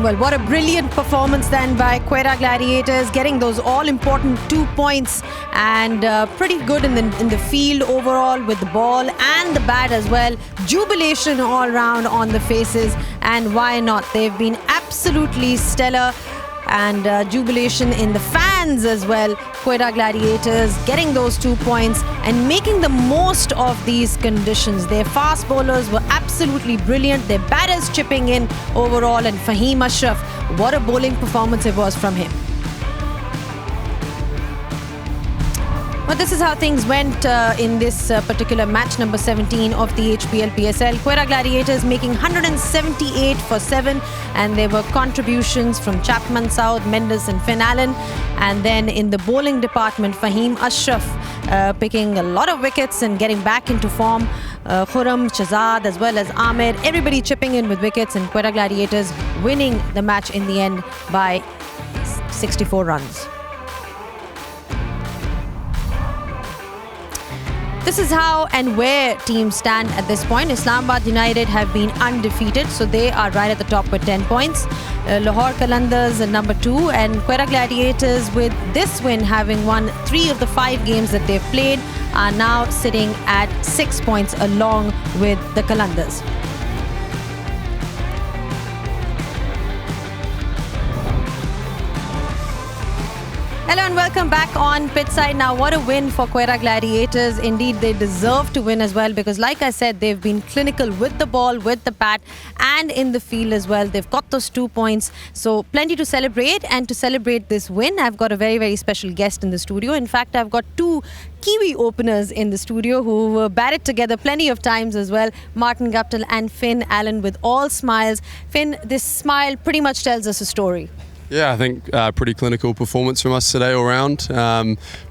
Well, what a brilliant performance then by Quetta Gladiators, getting those all-important 2 points, and pretty good in the field overall with the ball and the bat as well. Jubilation all round on the faces, and why not? They've been absolutely stellar, and jubilation in the fans as well. Quetta Gladiators getting those 2 points and making the most of these conditions. Their fast bowlers were absolutely brilliant. Their batters chipping in overall, and Fahim Ashraf, what a bowling performance it was from him. But this is how things went in this particular match number 17 of the HBLPSL. Quetta Gladiators making 178 for 7, and there were contributions from Chapman South, Mendes and Finn Allen. And then in the bowling department, Fahim Ashraf picking a lot of wickets and getting back into form. Khurram, Shahzad as well as Ahmed, everybody chipping in with wickets, and Quetta Gladiators winning the match in the end by 64 runs. This is how and where teams stand at this point. Islamabad United have been undefeated, so they are right at the top with 10 points. Lahore Qalandars at number 2, and Quetta Gladiators, with this win, having won 3 of the 5 games that they've played, are now sitting at 6 points along with the Qalandars. Hello and welcome back on Pitside. Now, what a win for Quetta Gladiators. Indeed, they deserve to win as well, because like I said, they've been clinical with the ball, with the bat, and in the field as well. They've got those 2 points, so plenty to celebrate. And to celebrate this win, I've got a very, very special guest in the studio. In fact, I've got 2 Kiwi openers in the studio who batted together plenty of times as well. Martin Guptill and Finn Allen, with all smiles. Finn, this smile pretty much tells us a story. Yeah, I think pretty clinical performance from us today all round.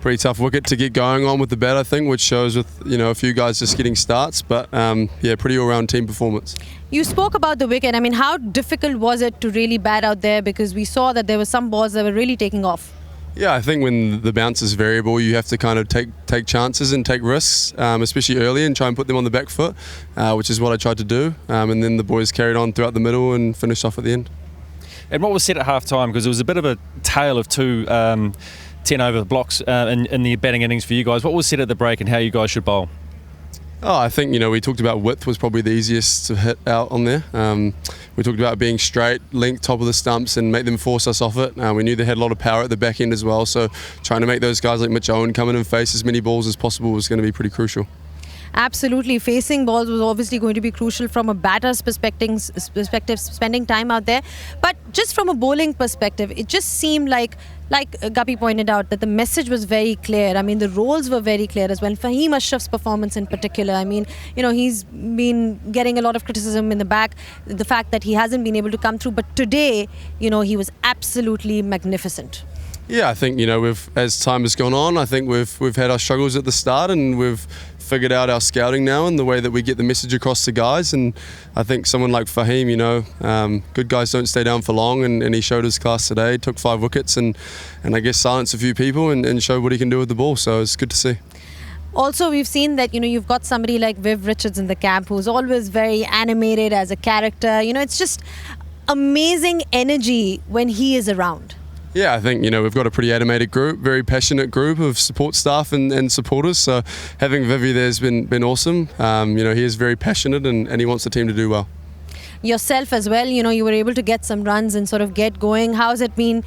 Pretty tough wicket to get going on with the bat, I think, which shows with a few guys just getting starts. But yeah, pretty all-round team performance. You spoke about the wicket. I mean, how difficult was it to really bat out there? Because we saw that there were some balls that were really taking off. Yeah, I think when the bounce is variable, you have to kind of take chances and take risks, especially early, and try and put them on the back foot, which is what I tried to do. And then the boys carried on throughout the middle and finished off at the end. And what was said at half-time, because it was a bit of a tale of 2 10-over blocks in the batting innings for you guys. What was said at the break and how you guys should bowl? Oh, I think, we talked about width was probably the easiest to hit out on there. We talked about being straight, length, top of the stumps, and make them force us off it. We knew they had a lot of power at the back end as well, so trying to make those guys like Mitch Owen come in and face as many balls as possible was going to be pretty crucial. Absolutely. Facing balls was obviously going to be crucial from a batter's perspective, spending time out there. But just from a bowling perspective, it just seemed like Guppy pointed out, that the message was very clear. I mean, the roles were very clear as well. Fahim Ashraf's performance in particular, I mean, he's been getting a lot of criticism in the back, the fact that he hasn't been able to come through. But today, he was absolutely magnificent. Yeah, I think, as time has gone on, I think we've had our struggles at the start, and we've figured out our scouting now and the way that we get the message across to guys. And I think someone like Fahim, good guys don't stay down for long, and he showed his class today, took 5 wickets and I guess silenced a few people and showed what he can do with the ball, so it's good to see. Also, we've seen that, you've got somebody like Viv Richards in the camp who's always very animated as a character. It's just amazing energy when he is around. Yeah, I think, we've got a pretty animated group, very passionate group of support staff and supporters. So having Vivi there has been awesome. He is very passionate and he wants the team to do well. Yourself as well, you were able to get some runs and sort of get going. How's it been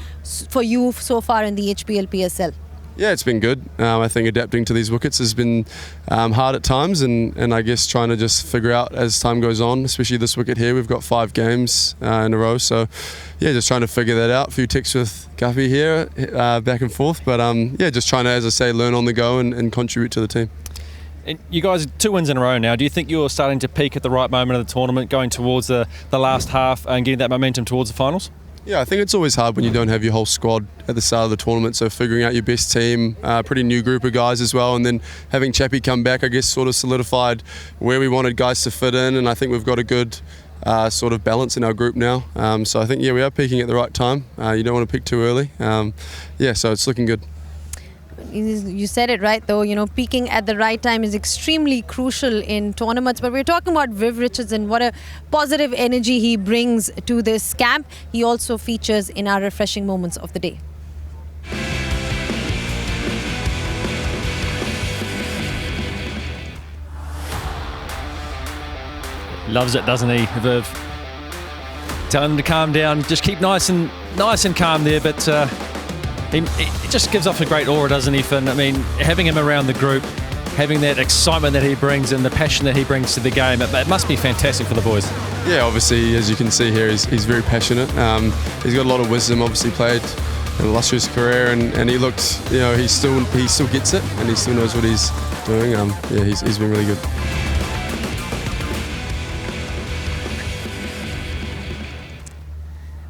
for you so far in the HBLPSL? Yeah, it's been good. I think adapting to these wickets has been hard at times, and I guess trying to just figure out as time goes on, especially this wicket here, we've got 5 games in a row, so yeah, just trying to figure that out. A few ticks with Guppy here, back and forth, but yeah, just trying to, as I say, learn on the go and contribute to the team. And you guys, 2 wins in a row now. Do you think you're starting to peak at the right moment of the tournament, going towards the last half and getting that momentum towards the finals? Yeah, I think it's always hard when you don't have your whole squad at the start of the tournament, so figuring out your best team, pretty new group of guys as well, and then having Chappie come back, I guess, sort of solidified where we wanted guys to fit in, and I think we've got a good sort of balance in our group now. So I think, yeah, we are peaking at the right time. You don't want to peak too early. Yeah, so it's looking good. You said it right, though. Peaking at the right time is extremely crucial in tournaments. But we're talking about Viv Richardson. What a positive energy he brings to this camp. He also features in our refreshing moments of the day. Loves it, doesn't he, Viv? Tell him to calm down. Just keep nice and calm there. But he just gives off a great aura, doesn't he, Finn? I mean, having him around the group, having that excitement that he brings and the passion that he brings to the game, it must be fantastic for the boys. Yeah, obviously, as you can see here, he's very passionate. He's got a lot of wisdom. Obviously, played an illustrious career, and he looks, he still gets it, and he still knows what he's doing. Yeah, he's been really good.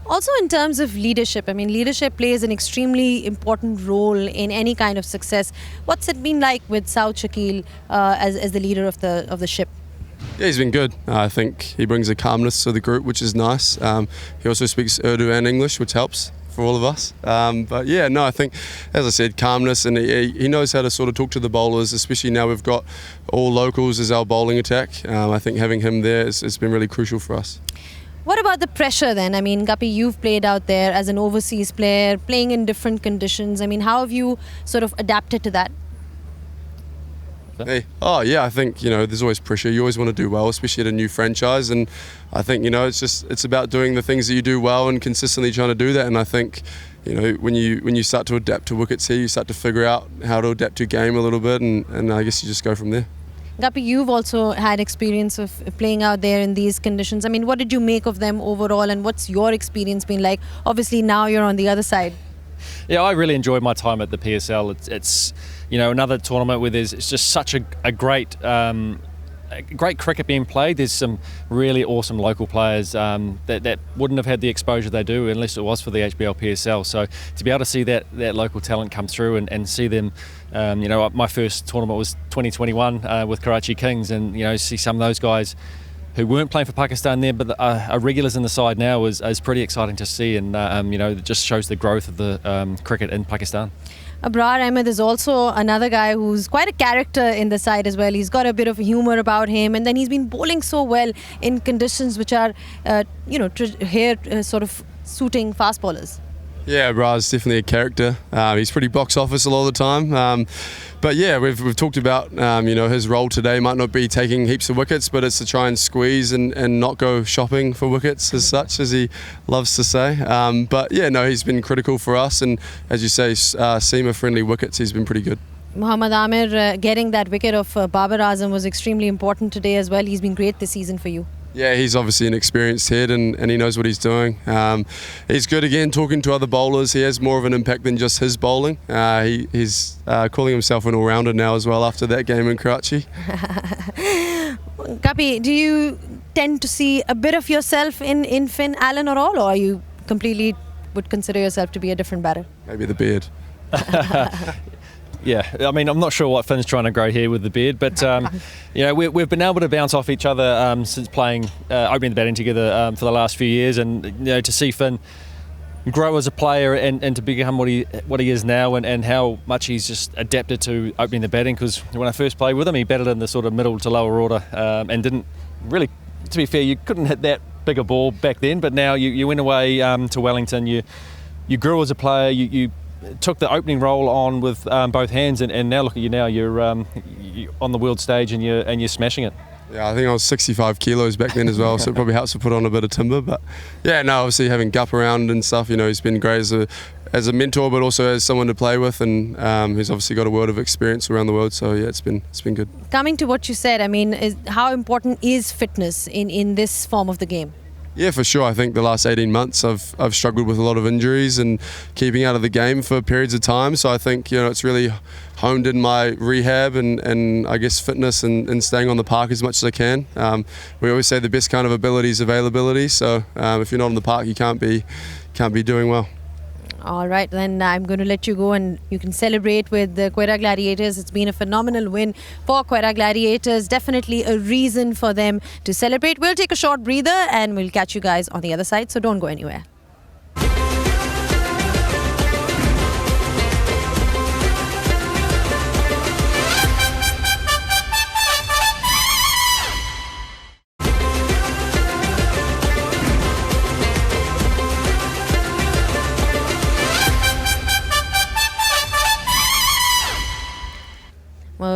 Also, in terms of leadership, I mean, leadership plays an extremely important role in any kind of success. What's it been like with Saud Shakil as the leader of the ship? Yeah, he's been good. I think he brings a calmness to the group, which is nice. He also speaks Urdu and English, which helps for all of us. But yeah, no, I think, as I said, calmness, and he knows how to sort of talk to the bowlers, especially now we've got all locals as our bowling attack. I think having him there has been really crucial for us. What about the pressure then? I mean, Guppy, you've played out there as an overseas player, playing in different conditions. I mean, how have you sort of adapted to that? Hey. Oh yeah, I think there's always pressure. You always want to do well, especially at a new franchise, and I think it's about doing the things that you do well and consistently trying to do that. And I think when you start to adapt to wickets here, you start to figure out how to adapt to your game a little bit, and I guess you just go from there. Guppy, you've also had experience of playing out there in these conditions. I mean, what did you make of them overall, and what's your experience been like? Obviously, now you're on the other side. Yeah, I really enjoyed my time at the PSL. It's another tournament where it's just such a great cricket being played. There's some really awesome local players that wouldn't have had the exposure they do unless it was for the HBLPSL. So to be able to see that local talent come through and see them, my first tournament was 2021 with Karachi Kings, and see some of those guys who weren't playing for Pakistan there but are regulars in the side now is pretty exciting to see, and it just shows the growth of the cricket in Pakistan. Abrar Ahmed is also another guy who's quite a character in the side as well. He's got a bit of humor about him, and then he's been bowling so well in conditions which are, sort of suiting fast bowlers. Yeah, Abrar's definitely a character. He's pretty box office a lot of the time. But yeah, we've talked about his role today might not be taking heaps of wickets, but it's to try and squeeze and not go shopping for wickets as such, as he loves to say. But yeah, no, he's been critical for us, and as you say, seamer friendly wickets, he's been pretty good. Mohammad Amir getting that wicket of Babar Azam was extremely important today as well. He's been great this season for you. Yeah, he's obviously an experienced head, and he knows what he's doing. He's good again talking to other bowlers. He has more of an impact than just his bowling. He's calling himself an all-rounder now as well after that game in Karachi. Guppy, do you tend to see a bit of yourself in Finn Allen or all, or you completely would consider yourself to be a different batter? Maybe the beard. Yeah, I mean, I'm not sure what Finn's trying to grow here with the beard, but we've been able to bounce off each other since playing, opening the batting together for the last few years, and to see Finn grow as a player and to become what he is now, and how much he's just adapted to opening the batting. Because when I first played with him, he batted in the sort of middle to lower order and didn't really. To be fair, you couldn't hit that big a ball back then, but now you went away to Wellington. You grew as a player. You took the opening role on with both hands, and now look at you now. You're on the world stage and you're smashing it. Yeah, I think I was 65 kilos back then as well, so it probably helps to put on a bit of timber. But yeah, no, obviously having Gup around and stuff, he's been great as a mentor, but also as someone to play with, and he's obviously got a world of experience around the world. So yeah, it's been good. Coming to what you said, I mean, how important is fitness in this form of the game? Yeah, for sure. I think the last 18 months I've struggled with a lot of injuries and keeping out of the game for periods of time. So I think it's really honed in my rehab and I guess fitness and staying on the park as much as I can. We always say the best kind of ability is availability. So if you're not on the park, you can't be doing well. All right, then I'm going to let you go and you can celebrate with the Quetta Gladiators. It's been a phenomenal win for Quetta Gladiators. Definitely a reason for them to celebrate. We'll take a short breather and we'll catch you guys on the other side, so don't go anywhere.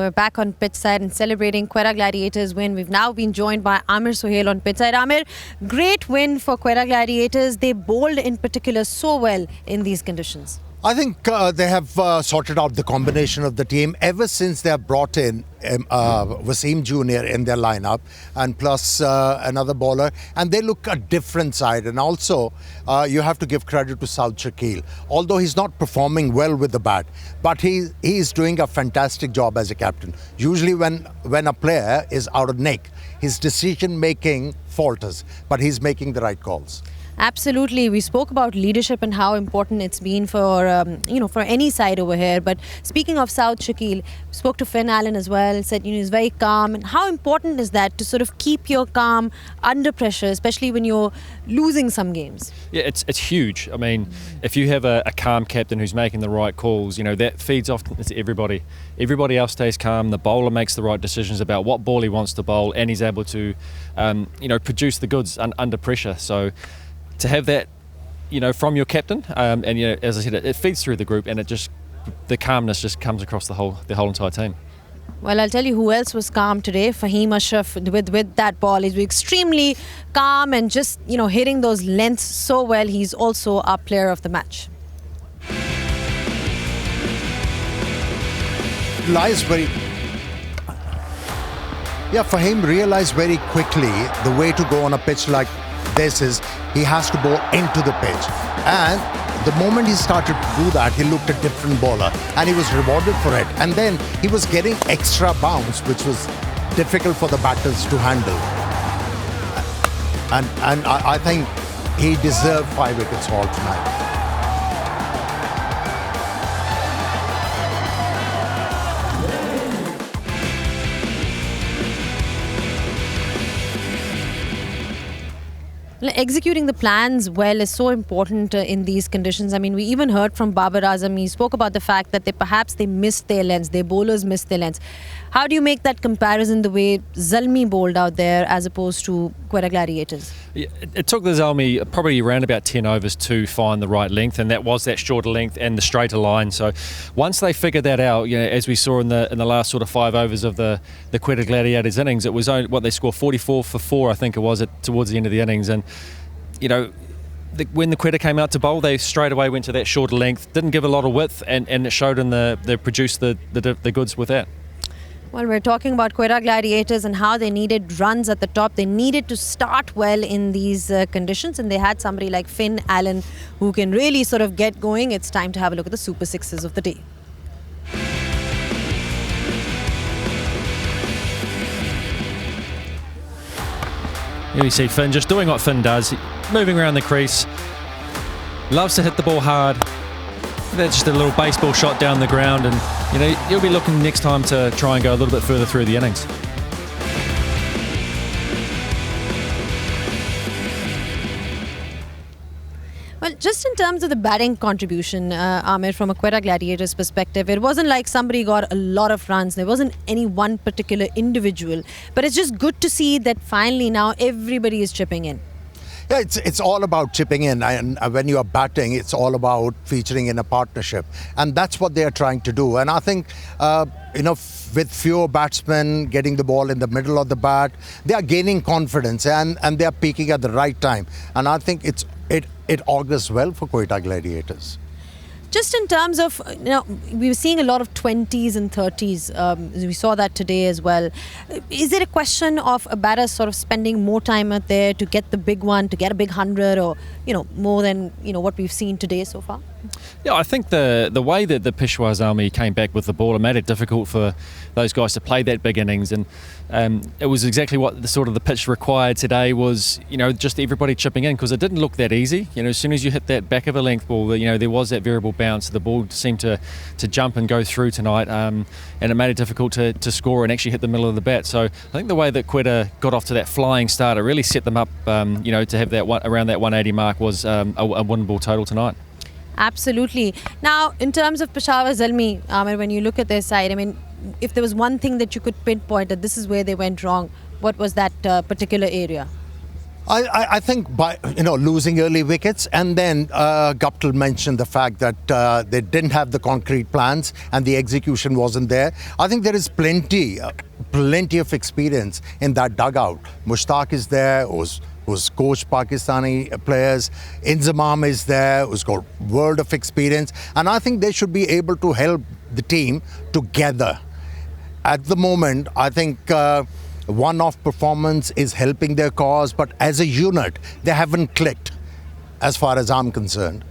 we're back on pitch side and celebrating Quetta Gladiators win. We've now been joined by Amir Sohail on pitch side. Amir, great win for Quetta Gladiators. They bowled in particular so well in these conditions. I think they have sorted out the combination of the team ever since they have brought in Wasim Jr. in their lineup and plus another bowler, and they look a different side. And also you have to give credit to Saud Shakil, although he's not performing well with the bat, but he is doing a fantastic job as a captain. Usually when a player is out of nick, his decision making falters, but he's making the right calls. Absolutely. We spoke about leadership and how important it's been for, for any side over here. But speaking of Saud Shakil, spoke to Finn Allen as well, said, he's very calm. And how important is that to sort of keep your calm under pressure, especially when you're losing some games? Yeah, it's huge. I mean, if you have a calm captain who's making the right calls, that feeds off to everybody. Everybody else stays calm. The bowler makes the right decisions about what ball he wants to bowl, and he's able to, produce the goods under pressure. So to have that, from your captain, and as I said, it feeds through the group, and the calmness just comes across the whole entire team. Well, I'll tell you who else was calm today. Fahim Ashraf with that ball. He's extremely calm and just, hitting those lengths so well. He's also our player of the match. Fahim realized very quickly the way to go on a pitch like this is he has to bowl into the pitch, and the moment he started to do that, he looked a different bowler and he was rewarded for it, and then he was getting extra bounce, which was difficult for the batters to handle, and I think he deserved 5 wickets haul tonight. Executing the plans well is so important in these conditions. I mean, we even heard from Babar Azam. He spoke about the fact that they missed their lengths, their bowlers missed their lengths. How do you make that comparison the way Zalmi bowled out there as opposed to Quetta Gladiators? Yeah, it took the Zalmi probably around about 10 overs to find the right length, and that was that shorter length and the straighter line. So once they figured that out, as we saw in the last sort of 5 overs of the Quetta Gladiators innings, it was only, they scored 44 for 4, I think it was, towards the end of the innings. And when the Quetta came out to bowl, they straight away went to that shorter length, didn't give a lot of width, and it showed in they produced the goods with that. Well, we're talking about Quetta Gladiators and how they needed runs at the top. They needed to start well in these conditions, and they had somebody like Finn Allen who can really sort of get going. It's time to have a look at the Super Sixes of the day. Here you see Finn just doing what Finn does, moving around the crease, loves to hit the ball hard. That's just a little baseball shot down the ground, and you'll be looking next time to try and go a little bit further through the innings. Well, just in terms of the batting contribution, Amir, from a Quetta Gladiators perspective, it wasn't like somebody got a lot of runs. There wasn't any one particular individual. But it's just good to see that finally now everybody is chipping in. Yeah, it's all about chipping in, and when you are batting, it's all about featuring in a partnership, and that's what they are trying to do. And I think, with fewer batsmen getting the ball in the middle of the bat, they are gaining confidence and they are peaking at the right time. And I think it augurs well for Quetta Gladiators. Just in terms of, we were seeing a lot of 20s and 30s. We saw that today as well. Is it a question of a batter sort of spending more time out there to get the big one, to get a big 100, or, more than, what we've seen today so far? Yeah, I think the way that the Peshawar Zalmi came back with the ball, it made it difficult for those guys to play that big innings, and it was exactly what the pitch required today was, just everybody chipping in, because it didn't look that easy. As soon as you hit that back of a length ball, there was that variable bounce. The ball seemed to jump and go through tonight, and it made it difficult to score and actually hit the middle of the bat. So I think the way that Quetta got off to that flying start, it really set them up, to have that around that 180 mark was a winnable total tonight. Absolutely. Now, in terms of Peshawar Zalmi, Amir, when you look at their side, if there was one thing that you could pinpoint that this is where they went wrong, what was that particular area? I think by losing early wickets, and then Guptill mentioned the fact that they didn't have the concrete plans and the execution wasn't there. I think there is plenty of experience in that dugout. Mushtaq is there, who's coached Pakistani players. Inzamam is there, who's got world of experience, and I think they should be able to help the team together. At the moment, I think one-off performance is helping their cause, but as a unit, they haven't clicked as far as I'm concerned.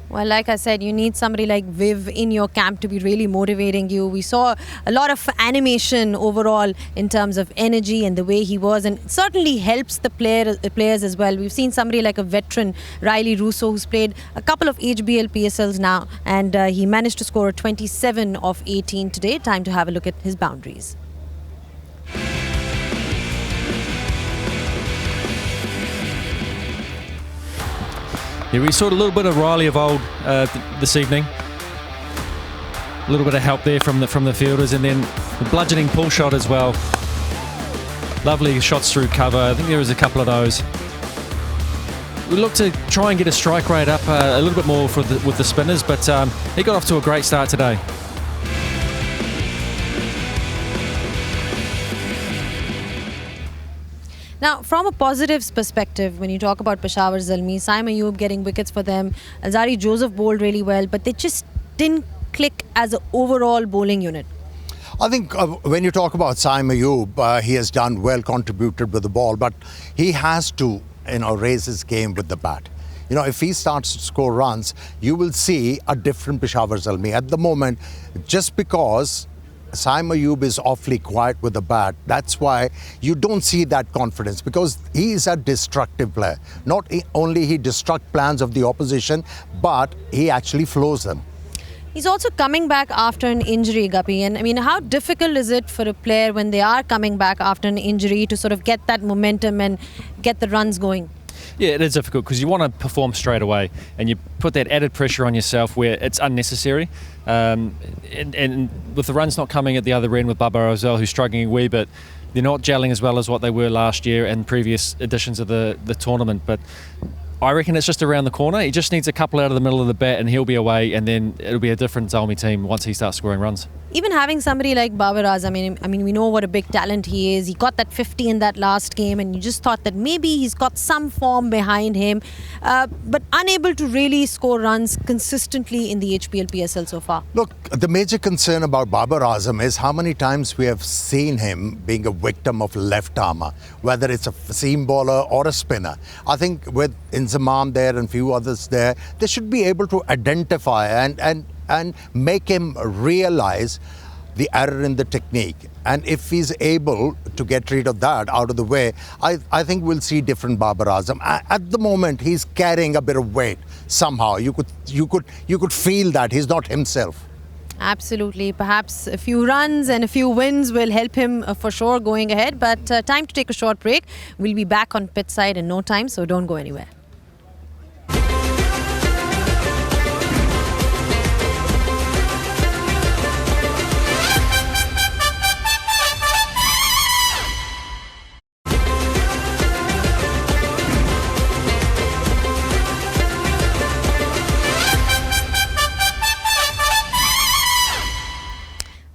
Well, like I said, you need somebody like Viv in your camp to be really motivating you. We saw a lot of animation overall in terms of energy and the way he was, and it certainly helps the players as well. We've seen somebody like a veteran, Riley Russo, who's played a couple of HBLPSLs now, and he managed to score 27 of 18 today. Time to have a look at his boundaries. Yeah, we saw a little bit of Riley of old this evening. A little bit of help there from the fielders, and then the bludgeoning pull shot as well. Lovely shots through cover. I think there was a couple of those. We look to try and get a strike rate up a little bit more with the spinners, but he got off to a great start today. Now, from a positives perspective, when you talk about Peshawar Zalmi, Saim Ayub getting wickets for them, Alzari Joseph bowled really well, but they just didn't click as an overall bowling unit. I think when you talk about Saim Ayub, he has done well, contributed with the ball, but he has to, raise his game with the bat. If he starts to score runs, you will see a different Peshawar Zalmi. At the moment, just because Saim Ayub is awfully quiet with the bat, that's why you don't see that confidence, because he is a destructive player. Not only he destructs plans of the opposition, but he actually flows them. He's also coming back after an injury, Guppy. And I mean, how difficult is it for a player when they are coming back after an injury to sort of get that momentum and get the runs going? Yeah, it is difficult because you want to perform straight away, and you put that added pressure on yourself where it's unnecessary. And with the runs not coming at the other end with Babar as well, who's struggling a wee bit, they're not gelling as well as what they were last year and previous editions of the tournament. But I reckon it's just around the corner. He just needs a couple out of the middle of the bat and he'll be away, and then it'll be a different Zalmi team once he starts scoring runs. Even having somebody like Babar Azam, I mean, we know what a big talent he is. He got that 50 in that last game, and you just thought that maybe he's got some form behind him, but unable to really score runs consistently in the HBLPSL so far. Look, the major concern about Babar Azam is how many times we have seen him being a victim of left armour, whether it's a seam bowler or a spinner. I think with Inzamam there and few others there, they should be able to identify and make him realize the error in the technique. And if he's able to get rid of that out of the way, I think we'll see different Babar Azam. At the moment, he's carrying a bit of weight somehow. You could feel that he's not himself. Absolutely. Perhaps a few runs and a few wins will help him for sure going ahead. But time to take a short break. We'll be back on pitch side in no time, so don't go anywhere.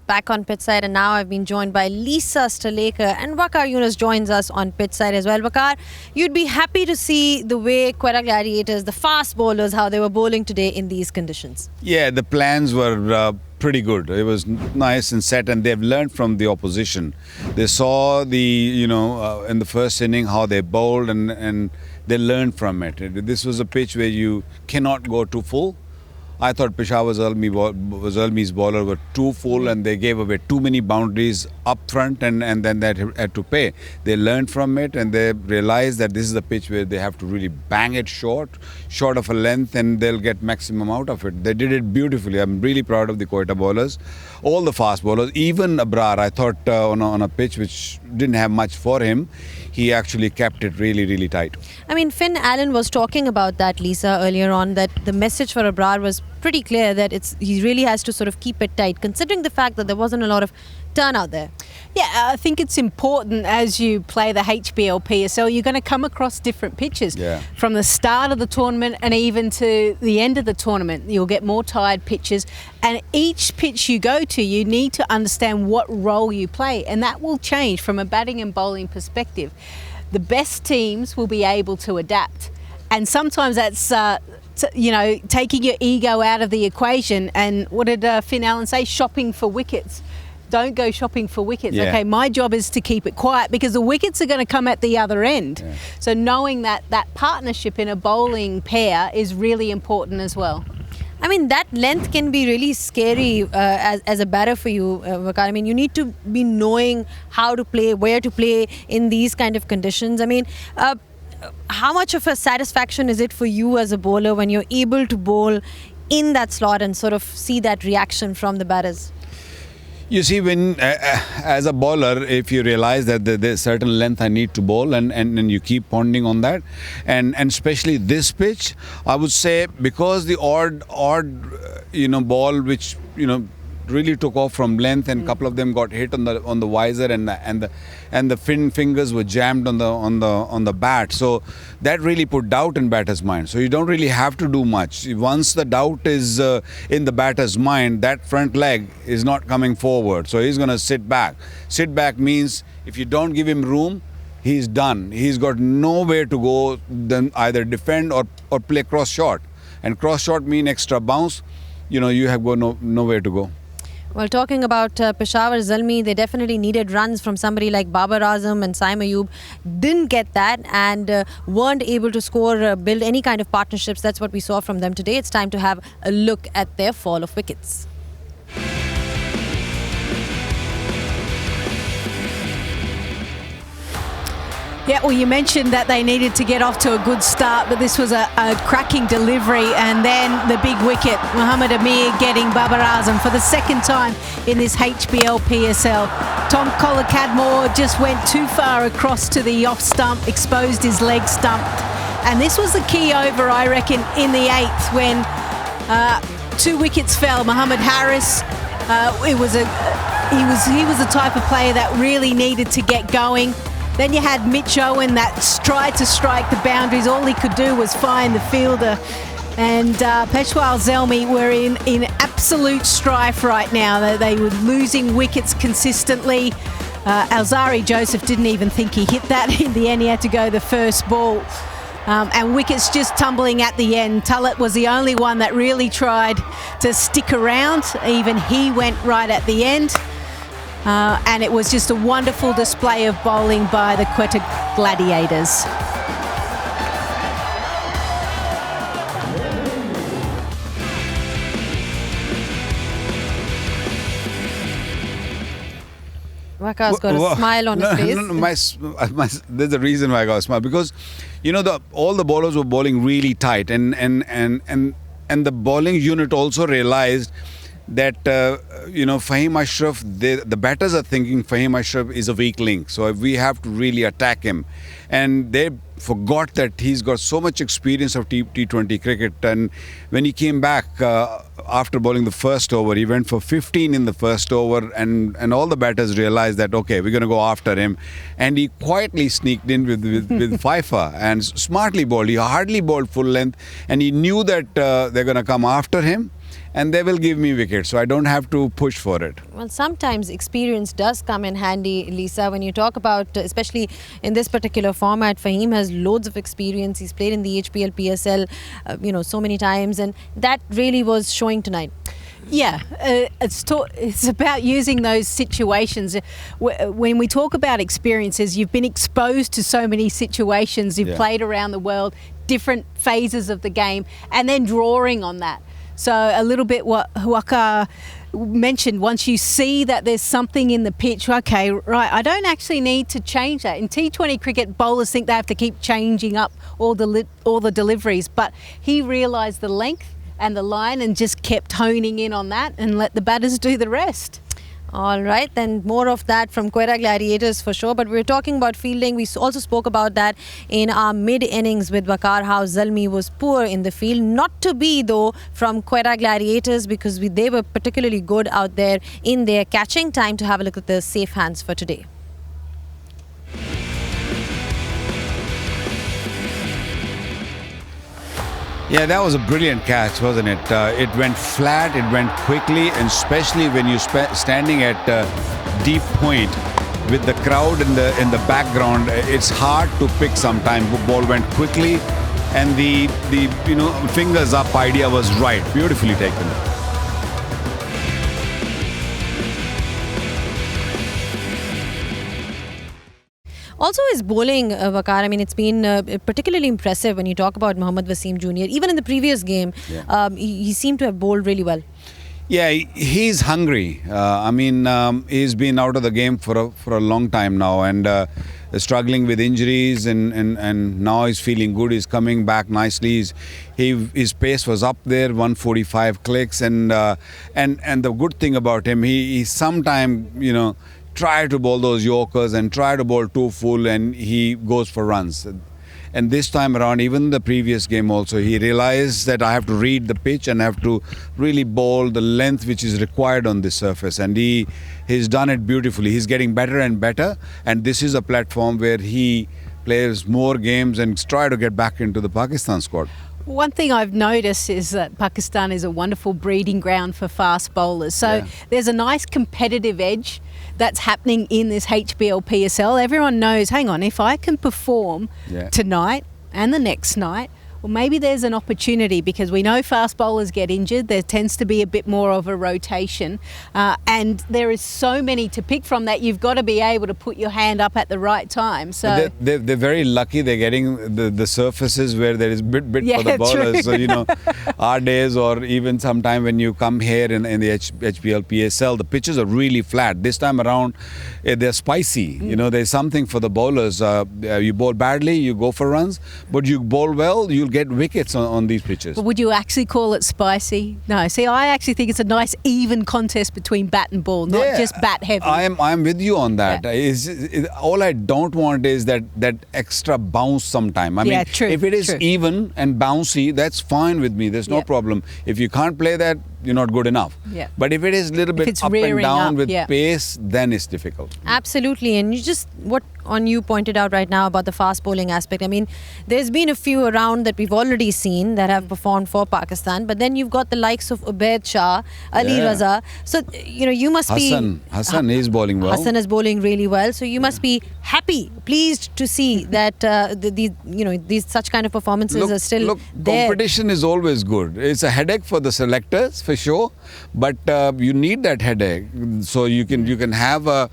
Back on pitch side, and now I've been joined by Lisa Stalekar, and Waqar Yunus joins us on pitch side as well. Waqar, you'd be happy to see the way Quetta Gladiators, the fast bowlers, how they were bowling today in these conditions. Yeah, the plans were pretty good. It was nice and set, and they've learned from the opposition. They saw in the first inning how they bowled, and they learned from it. This was a pitch where you cannot go too full. I thought Peshawar Zalmi's bowler were too full, and they gave away too many boundaries up front, and then that had to pay. They learned from it, and they realized that this is a pitch where they have to really bang it short of a length, and they'll get maximum out of it. They did it beautifully. I'm really proud of the Quetta bowlers, all the fast bowlers. Even Abrar, I thought on a pitch which didn't have much for him, he actually kept it really, really tight. I mean, Finn Allen was talking about that, Lisa, earlier on, that the message for Abrar was pretty clear that he really has to sort of keep it tight, considering the fact that there wasn't a lot of turn out there? Yeah, I think it's important as you play the HBLPSL, you're going to come across different pitches. Yeah. From the start of the tournament and even to the end of the tournament, you'll get more tired pitches. And each pitch you go to, you need to understand what role you play. And that will change from a batting and bowling perspective. The best teams will be able to adapt. And sometimes that's taking your ego out of the equation. And what did Finn Allen say? Shopping for wickets. Don't go shopping for wickets. Yeah. Okay, my job is to keep it quiet because the wickets are going to come at the other end. Yeah. So knowing that partnership in a bowling pair is really important as well. I mean, that length can be really scary as a batter for you, Waqar. I mean, you need to be knowing how to play, where to play in these kind of conditions. I mean, how much of a satisfaction is it for you as a bowler when you're able to bowl in that slot and sort of see that reaction from the batters? You see, when as a bowler, if you realize that there's certain length I need to bowl, and you keep pondering on that, and especially this pitch, I would say because the odd ball which really took off from length, and a couple of them got hit on the visor, and the fingers were jammed on the bat. So that really put doubt in batter's mind. So you don't really have to do much. Once the doubt is in the batter's mind, that front leg is not coming forward. So he's going to sit back. Sit back means if you don't give him room, he's done. He's got nowhere to go, then either defend or play cross shot. And cross shot mean extra bounce. You have got nowhere to go. Well, talking about Peshawar Zalmi, they definitely needed runs from somebody like Babar Azam and Saim Ayub. Didn't get that and weren't able to score, build any kind of partnerships. That's what we saw from them today. It's time to have a look at their fall of wickets. Yeah, well, you mentioned that they needed to get off to a good start, but this was a cracking delivery. And then the big wicket, Mohammad Amir getting Babar Azam for the second time in this HBLPSL. Tom Collar-Cadmore just went too far across to the off stump, exposed his leg stump. And this was the key over, I reckon, in the 8th when 2 wickets fell. Mohammad Harris, he was the type of player that really needed to get going. Then you had Mitch Owen that tried to strike the boundaries. All he could do was find the fielder. And Peshawar Zalmi were in absolute strife right now. They were losing wickets consistently. Alzari Joseph didn't even think he hit that. In the end, he had to go the first ball. And wickets just tumbling at the end. Tullet was the only one that really tried to stick around. Even he went right at the end. And it was just a wonderful display of bowling by the Quetta Gladiators. Waqar's got a smile on his face. There's a reason why I got a smile, because all the bowlers were bowling really tight, and the bowling unit also realized that Fahim Ashraf, the batters are thinking Fahim Ashraf is a weak link, so we have to really attack him, and they forgot that he's got so much experience of T20 cricket. And when he came back after bowling the first over, he went for 15 in the first over, and all the batters realized that okay, we're going to go after him, and he quietly sneaked in with Pfeiffer and smartly bowled. He hardly bowled full length, and he knew that they're going to come after him and they will give me wickets, so I don't have to push for it. Well, sometimes experience does come in handy, Lisa, when you talk about, especially in this particular format. Fahim has loads of experience. He's played in the HBLPSL, so many times, and that really was showing tonight. Yeah, it's about using those situations. When we talk about experiences, you've been exposed to so many situations. You've played around the world, different phases of the game, and then drawing on that. So a little bit what Waqar mentioned, once you see that there's something in the pitch, okay, right, I don't actually need to change that. In T20 cricket, bowlers think they have to keep changing up all the deliveries, but he realised the length and the line and just kept honing in on that and let the batters do the rest. All right, then more of that from Quetta Gladiators for sure. But we were talking about fielding. We also spoke about that in our mid-innings with Waqar, how Zalmi was poor in the field. Not to be, though, from Quetta Gladiators, because they were particularly good out there in their catching. Time to have a look at the safe hands for today. Yeah, that was a brilliant catch, wasn't it? It went flat, it went quickly, and especially when you're standing at deep point with the crowd in the background, it's hard to pick sometime. The ball went quickly, and the fingers up idea was right, beautifully taken. Also, his bowling, Waqar, I mean, it's been particularly impressive when you talk about Mohammad Waseem Jr. Even in the previous game, he seemed to have bowled really well. Yeah, he's hungry. He's been out of the game for a long time now, and struggling with injuries, and now he's feeling good. He's coming back nicely. His pace was up there, 145 clicks, and the good thing about him, he sometimes try to bowl those yorkers and try to bowl too full, and he goes for runs. And this time around, even the previous game also, he realized that I have to read the pitch and I have to really bowl the length which is required on this surface. And he's done it beautifully. He's getting better and better. And this is a platform where he plays more games and try to get back into the Pakistan squad. One thing I've noticed is that Pakistan is a wonderful breeding ground for fast bowlers. So there's a nice competitive edge that's happening in this HBLPSL. Everyone knows, hang on, if I can perform tonight and the next night, well, maybe there's an opportunity, because we know fast bowlers get injured. There tends to be a bit more of a rotation. And there is so many to pick from that you've got to be able to put your hand up at the right time. So they're very lucky they're getting the surfaces where there is bit for the bowlers. True. So, our days, or even sometime when you come here in the HBLPSL, the pitches are really flat. This time around, they're spicy. There's something for the bowlers. You bowl badly, you go for runs. But you bowl well, you'll get wickets on these pitches. But would you actually call it spicy? No. See, I actually think it's a nice even contest between bat and ball, not just bat heavy. I'm with you on that. All I don't want is that extra bounce sometime. True, if it is even and bouncy, that's fine with me. There's no problem. If you can't play that, you're not good enough. But if it is a little bit up and down with pace, then it's difficult. Absolutely. And what you pointed out right now about the fast bowling aspect. I mean, there's been a few around that we've already seen that have performed for Pakistan, but then you've got the likes of Ubaid Shah, Ali Raza. So, you must Hassan is bowling well. Hassan is bowling really well. So you must be happy, pleased to see that these such kind of performances are still there. Competition is always good. It's a headache for the selectors, for sure, but you need that headache. So you can have a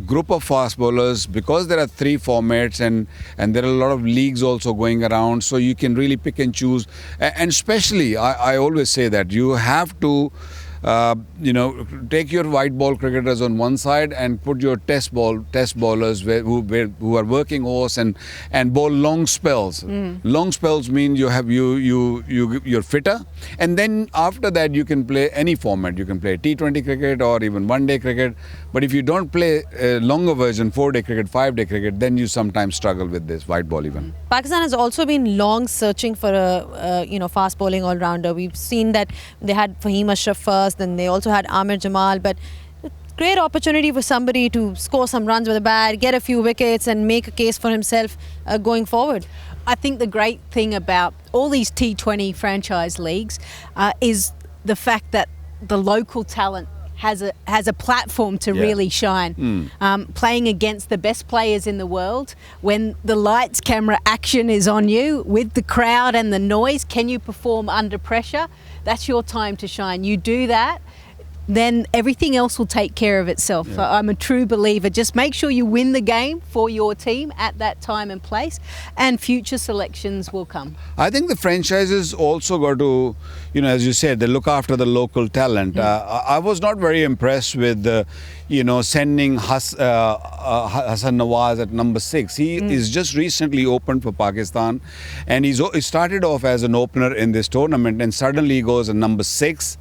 group of fast bowlers, because there are 3 formats and there are a lot of leagues also going around, so you can really pick and choose. And especially, I always say that you have to take your white ball cricketers on one side and put your test bowlers who are working horse and bowl long spells. Long spells mean you're fitter, and then after that you can play any format. You can play T20 cricket or even one-day cricket. But if you don't play a longer version, 4-day cricket, 5-day cricket, then you sometimes struggle with this white ball even. Pakistan has also been long searching for a fast bowling all-rounder. We've seen that they had Fahim Ashraf first, then they also had Amir Jamal, but great opportunity for somebody to score some runs with a bat, get a few wickets and make a case for himself going forward. I think the great thing about all these T20 franchise leagues is the fact that the local talent has a platform to really shine. Playing against the best players in the world, when the lights, camera, action is on you, with the crowd and the noise, can you perform under pressure? That's your time to shine. You do that, then everything else will take care of itself. So I'm a true believer. Just make sure you win the game for your team at that time and place, and future selections will come. I think the franchises also got to, as you said, they look after the local talent. I was not very impressed with, sending Hassan Nawaz at number 6. He is just recently opened for Pakistan, and he started off as an opener in this tournament, and suddenly he goes at number 6.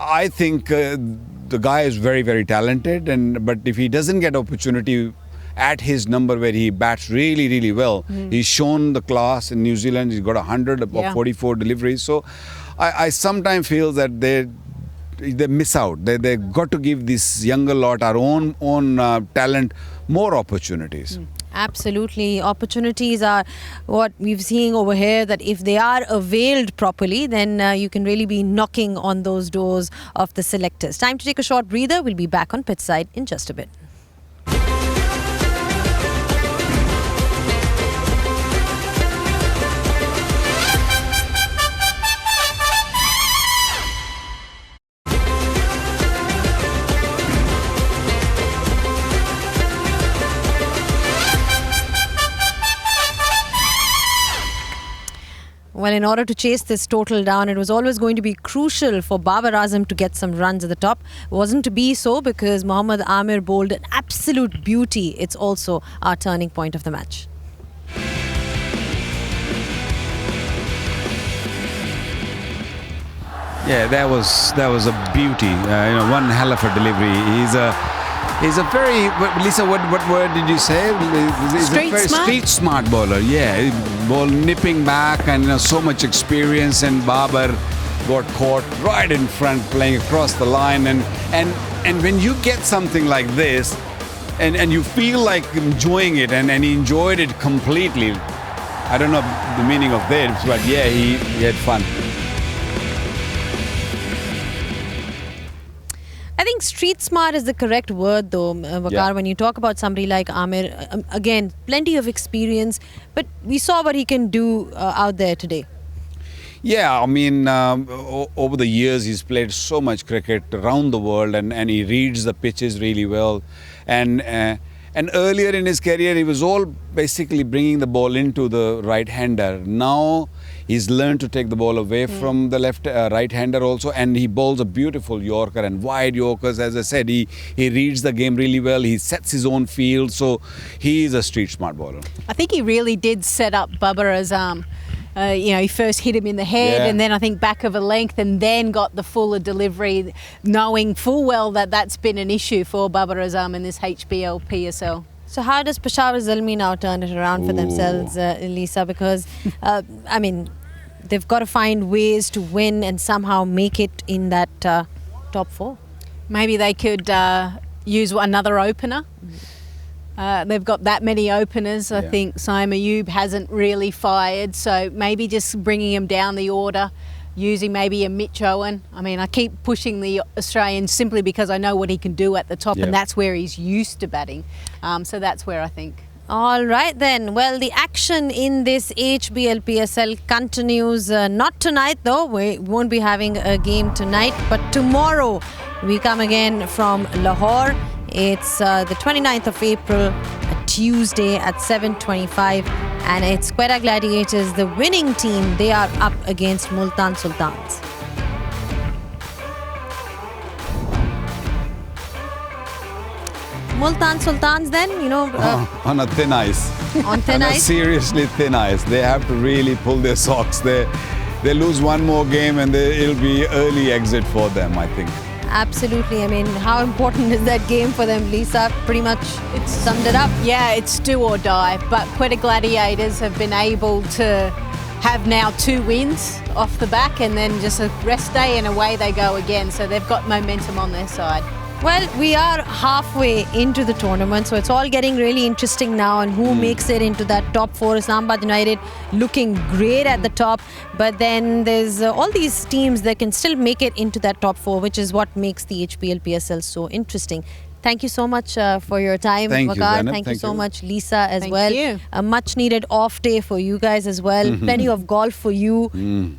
I think the guy is very, very talented, but if he doesn't get opportunity at his number where he bats really, really well, he's shown the class in New Zealand. He's got 100 of 44 deliveries. So I sometimes feel that they miss out. They got to give this younger lot, our own talent, more opportunities. Absolutely. Opportunities are what we've seen over here, that if they are availed properly, then you can really be knocking on those doors of the selectors. Time to take a short breather. We'll be back on pitch side in just a bit. Well, in order to chase this total down, it was always going to be crucial for Babar Azam to get some runs at the top. It wasn't to be so because Mohammad Amir bowled an absolute beauty. It's also our turning point of the match. Yeah, that was a beauty. One hell of a delivery. He's a very, Lisa, what word did you say? He's Street a very smart? street smart bowler. Yeah, ball nipping back and so much experience. And Babar got caught right in front, playing across the line. And when you get something like this, and you feel like enjoying it, and he enjoyed it completely. I don't know the meaning of that, but yeah, he had fun. I think street smart is the correct word though, Waqar, when you talk about somebody like Amir. Again, plenty of experience, but we saw what he can do out there today. Yeah, I mean, over the years he's played so much cricket around the world, and he reads the pitches really well. And earlier in his career, he was all basically bringing the ball into the right-hander. Now he's learned to take the ball away from the right-hander also, and he bowls a beautiful Yorker and wide Yorkers. As I said, he reads the game really well. He sets his own field, so he is a street smart bowler. I think he really did set up Babar Azam. He first hit him in the head, and then I think back of a length, and then got the fuller delivery, knowing full well that that's been an issue for Babar Azam in this HBLPSL. So how does Peshawar Zalmi now turn it around for themselves, Lisa? Because, I mean, they've got to find ways to win and somehow make it in that top four. Maybe they could use another opener. They've got that many openers. I think Saim Ayub hasn't really fired, so maybe just bringing him down the order, using maybe a Mitch Owen. I mean, I keep pushing the Australian simply because I know what he can do at the top, and that's where he's used to batting. So that's where I think. All right then. Well, the action in this HBLPSL continues. Not tonight though. We won't be having a game tonight, but tomorrow we come again from Lahore. It's the 29th of April, a Tuesday at 7:25, and it's Quetta Gladiators, the winning team. They are up against Multan Sultans. Multan Sultans then, On a thin ice. on thin ice. Seriously thin ice. They have to really pull their socks. They lose one more game and it'll be early exit for them, I think. Absolutely. I mean, how important is that game for them, Lisa? Pretty much summed it up. Yeah, it's do or die. But Quetta Gladiators have been able to have now 2 wins off the back, and then just a rest day and away they go again. So they've got momentum on their side. Well, we are halfway into the tournament, so it's all getting really interesting now, and who makes it into that top 4. Islamabad United looking great at the top, but then there's all these teams that can still make it into that top 4, which is what makes the HBLPSL so interesting. Thank you so much for your time, Thank you, Waqar. Zainab. Thank you so you. much, Lisa, as Thank well. you. A much needed off day for you guys as well. Plenty of golf for you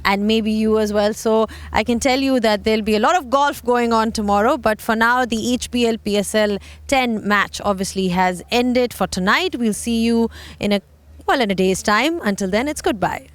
and maybe you as well. So I can tell you that there'll be a lot of golf going on tomorrow. But for now, the HBLPSL 10 match obviously has ended for tonight. We'll see you in a day's time. Until then, it's goodbye.